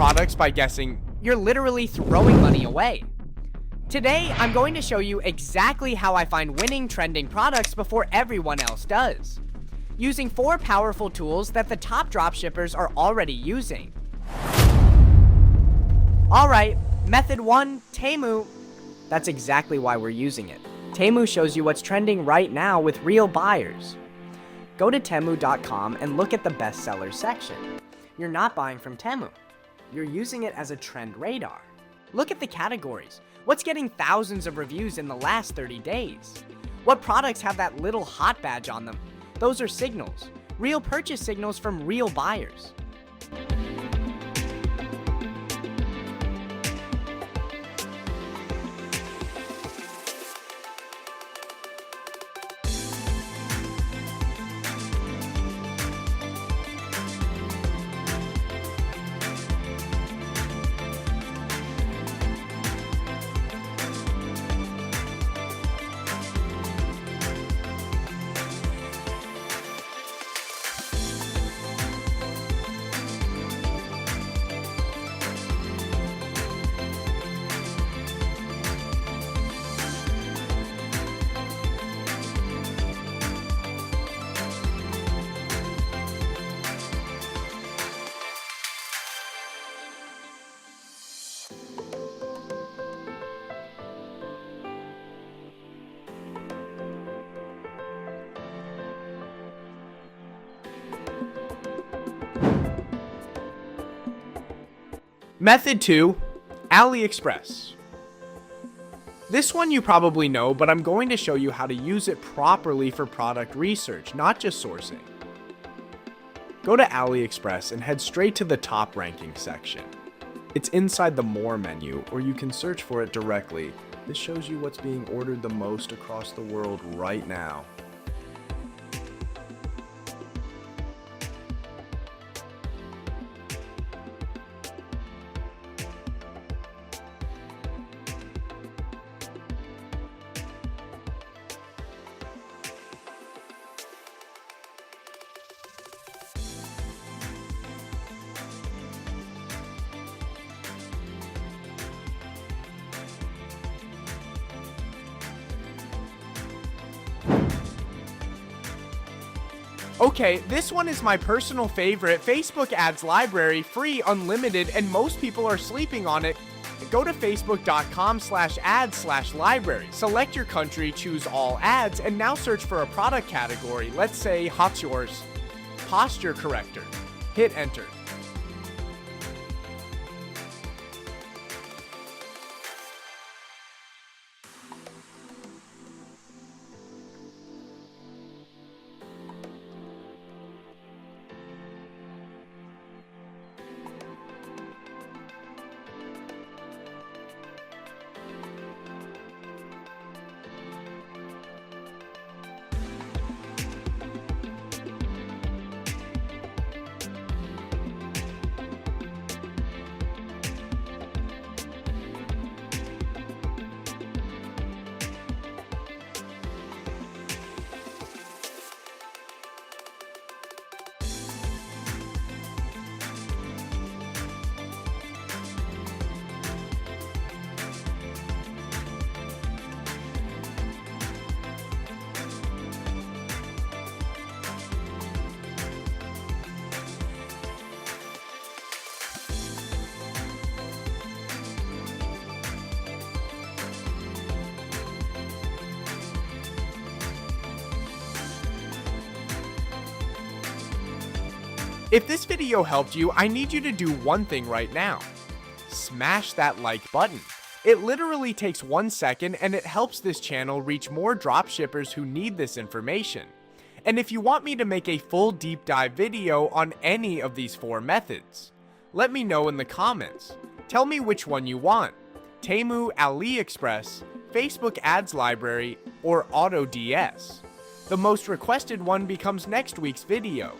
products by guessing, you're literally throwing money away. Today, I'm going to show you exactly how I find winning trending products before everyone else does, using 4 powerful tools that the top dropshippers are already using. Alright, method 1, Temu. That's exactly why we're using it. Temu shows you what's trending right now with real buyers. Go to Temu.com and look at the bestsellers section. You're not buying from Temu. You're using it as a trend radar. Look at the categories. What's getting thousands of reviews in the last 30 days? What products have that little hot badge on them? Those are signals. Real purchase signals from real buyers. Method 2, AliExpress. This one you probably know, but I'm going to show you how to use it properly for product research, not just sourcing. Go to AliExpress and head straight to the top ranking section. It's inside the More menu, or you can search for it directly. This shows you what's being ordered the most across the world right now. Okay, this one is my personal favorite. Facebook ads library, free, unlimited, and most people are sleeping on it. Go to facebook.com/ads/library. Select your country, choose all ads, and now search for a product category. Let's say hot yours. Posture corrector. Hit enter. If this video helped you, I need you to do one thing right now. Smash that like button. It literally takes 1 second and it helps this channel reach more dropshippers who need this information. And if you want me to make a full deep dive video on any of these 4 methods, let me know in the comments. Tell me which one you want. Temu, AliExpress, Facebook ads library, or AutoDS. The most requested one becomes next week's video.